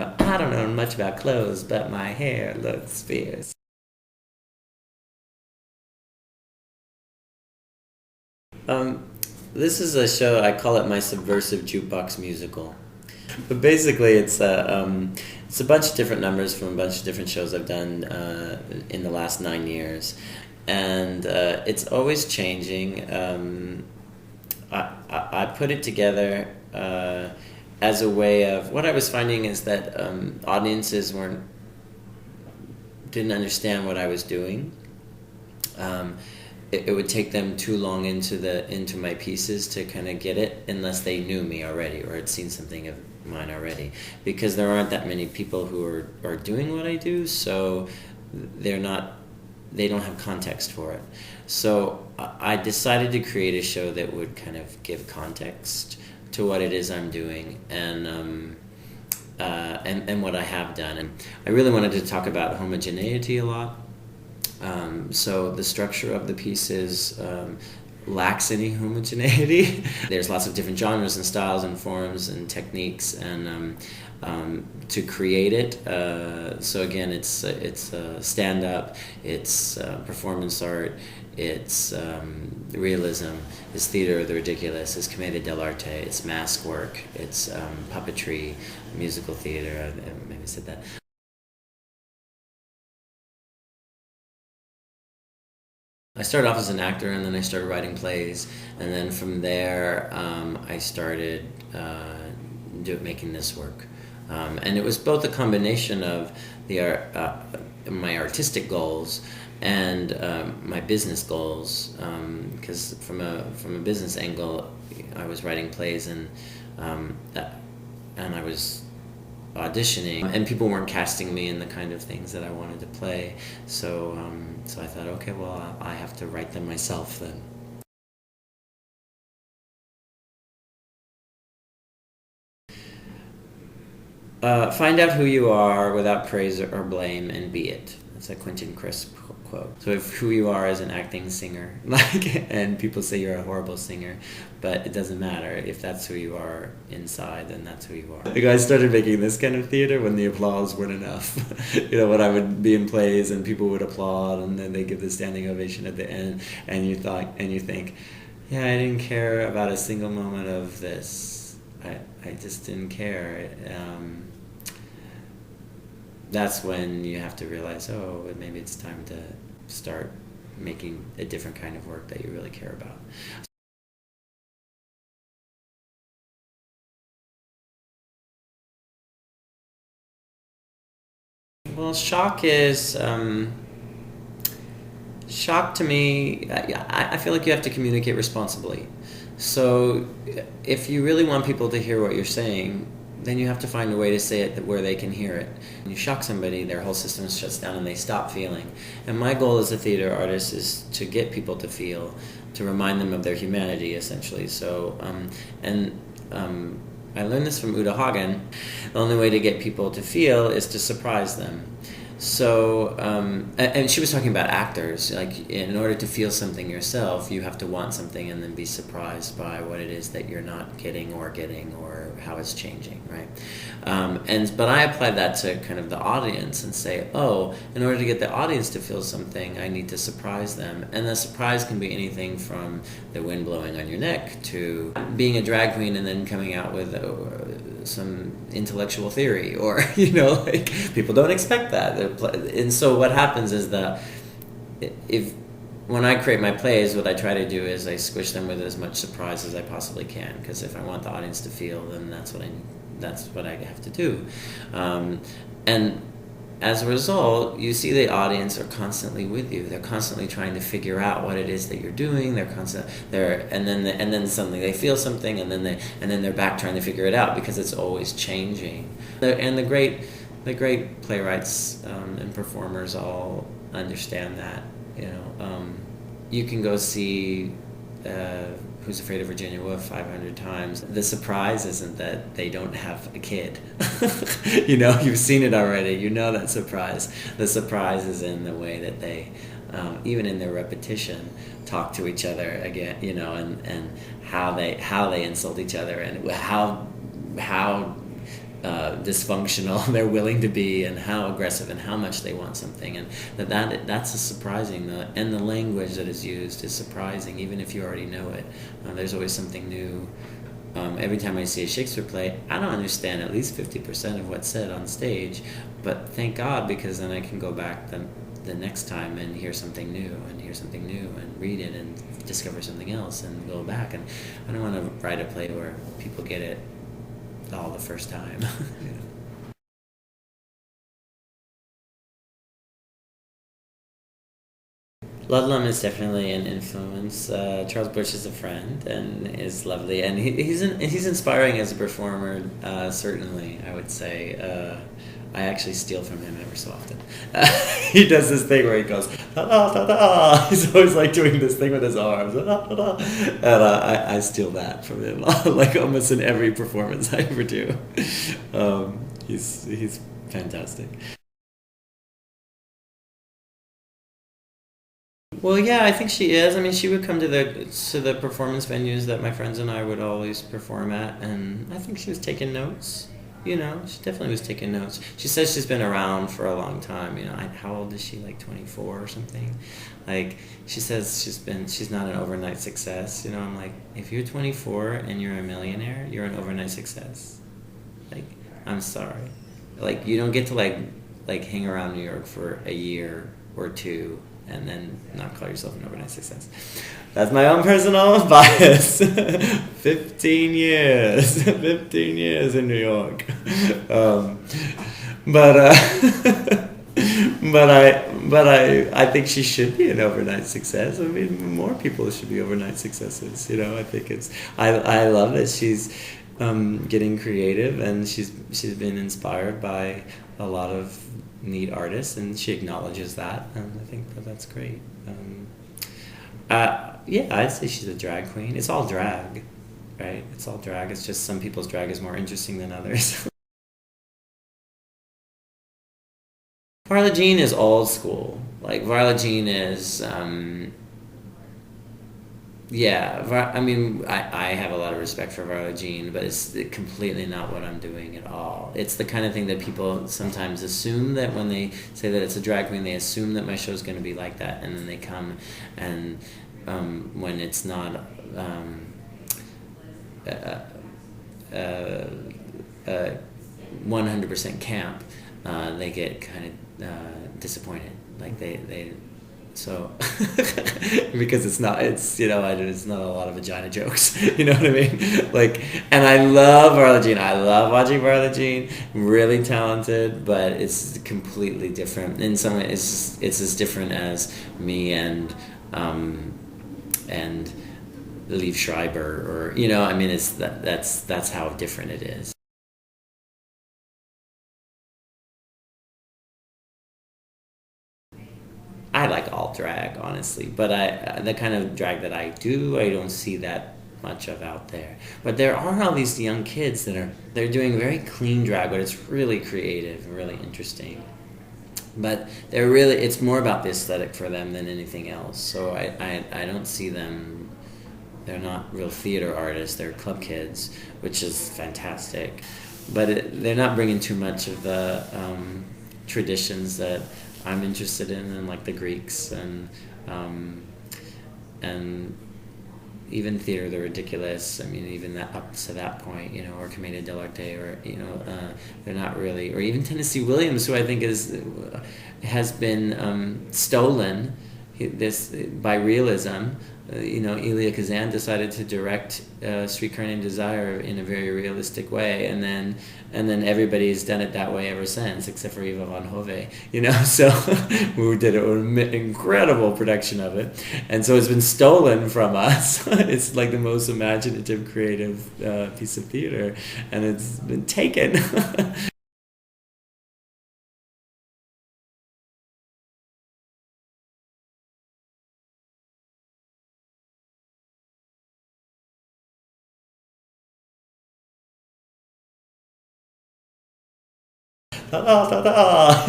Well, I don't know much about clothes, but my hair looks fierce. Um, this is a show, I call it my subversive jukebox musical. But basically, it's a bunch of different numbers from a bunch of different shows I've done in the last 9 years, and it's always changing. I put it together as a way of what I was finding is that audiences didn't understand what I was doing. It would take them too long into my pieces to kind of get it unless they knew me already or had seen something of mine already, because there aren't that many people who are doing what I do, so they don't have context for it. So I decided to create a show that would kind of give context to what it is I'm doing and what I have done. And I really wanted to talk about homogeneity a lot. So the structure of the pieces lacks any homogeneity. There's lots of different genres and styles and forms and techniques and to create it. So again, it's stand-up, it's performance art, it's realism, it's theater of the ridiculous, it's commedia dell'arte, it's mask work, it's puppetry, musical theater. I maybe said that. I started off as an actor, and then I started writing plays, and then from there I started making this work, and it was both a combination of my artistic goals and my business goals, because from a business angle, I was writing plays and I was auditioning, and people weren't casting me in the kind of things that I wanted to play. So I thought, okay, well, I have to write them myself then. Find out who you are without praise or blame, and be it. That's a Quentin Crisp quote. So if who you are as an acting singer, and people say you're a horrible singer, but it doesn't matter. If that's who you are inside, then that's who you are. I started making this kind of theater when the applause weren't enough. When I would be in plays and people would applaud, and then they give the standing ovation at the end, and you think, yeah, I didn't care about a single moment of this. I just didn't care. That's when you have to realize, oh, maybe it's time to start making a different kind of work that you really care about. Well, shock to me, I feel like you have to communicate responsibly. So if you really want people to hear what you're saying, then you have to find a way to say it where they can hear it. When you shock somebody, their whole system shuts down and they stop feeling. And my goal as a theater artist is to get people to feel, to remind them of their humanity, essentially. So, I learned this from Uta Hagen. The only way to get people to feel is to surprise them. So, and she was talking about actors. Like, in order to feel something yourself, you have to want something and then be surprised by what it is that you're not getting or how it's changing, right? But I applied that to kind of the audience and say, oh, in order to get the audience to feel something, I need to surprise them. And the surprise can be anything from the wind blowing on your neck to being a drag queen and then coming out with some intellectual theory, or like people don't expect that. And so what happens is when I create my plays, what I try to do is I squish them with as much surprise as I possibly can, because if I want the audience to feel, then that's what I have to do. And as a result, you see the audience are constantly with you. They're constantly trying to figure out what it is that you're doing. And then suddenly they feel something, and then they're back trying to figure it out, because it's always changing. And the great playwrights and performers all understand that. You can go see Who's Afraid of Virginia Woolf 500 times. The surprise isn't that they don't have a kid. You've seen it already. You know that surprise. The surprise is in the way that they, even in their repetition, talk to each other again. And how they insult each other, and how dysfunctional they're willing to be, and how aggressive and how much they want something, and that's a surprising. And the language that is used is surprising, even if you already know it. There's always something new. Every time I see a Shakespeare play, I don't understand at least 50% of what's said on stage, but thank God, because then I can go back the next time and hear something new and read it and discover something else and go back. And I don't want to write a play where people get it all the first time. You know? Ludlum is definitely an influence. Charles Busch is a friend and is lovely, and he's inspiring as a performer. Certainly, I would say. I actually steal from him ever so often. He does this thing where he goes da da da da. He's always like doing this thing with his arms, da, da, da. And I steal that from him, like almost in every performance I ever do. He's fantastic. Well, yeah, I think she is. I mean, she would come to the performance venues that my friends and I would always perform at, and I think she was taking notes. You know, she definitely was taking notes. She says she's been around for a long time. You know, how old is she? Like 24 or something. Like she says she's not an overnight success. You know, I'm like, if you're 24 and you're a millionaire, you're an overnight success. Like, I'm sorry. Like, you don't get to like hang around New York for a year or two and then not call yourself an overnight success. That's my own personal bias. 15 years. 15 years in New York. But I think she should be an overnight success. I mean, more people should be overnight successes. You know, I think I love that she's getting creative, and she's been inspired by a lot of neat artists, and she acknowledges that, and I think that's great. Yeah, I'd say she's a drag queen. It's all drag, right? It's all drag. It's just some people's drag is more interesting than others. Varla Jean is old school. Like, Varla Jean is, yeah, I mean, I have a lot of respect for Varla Jean, but it's completely not what I'm doing at all. It's the kind of thing that people sometimes assume, that when they say that it's a drag queen, they assume that my show's going to be like that, and then they come, and when it's not uh, uh, 100% camp, they get kind of disappointed. Like they so because it's not it's not a lot of vagina jokes. You know what I mean? Like, and I love Varla Jean. I love watching Varla Jean. Really talented, but it's completely different. In some way, it's as different as me and Liev Schreiber, or I mean, it's that's how different it is. I like all drag, honestly, but the kind of drag that I do, I don't see that much of out there. But there are all these young kids they're doing very clean drag, but it's really creative and really interesting. But it's more about the aesthetic for them than anything else. So I don't see them. They're not real theater artists. They're club kids, which is fantastic. But they're not bringing too much of the traditions that I'm interested in, and like the Greeks and even theater, the ridiculous. I mean, even that up to that point, or Commedia dell'arte, or they're not really, or even Tennessee Williams, who I think has been stolen by realism. Elia Kazan decided to direct Streetcar Named Desire in a very realistic way, and then everybody's done it that way ever since, except for Eva von Hove. So who did an incredible production of it, and so it's been stolen from us. It's like the most imaginative, creative piece of theater, and it's been taken. Ta-da, ta-da.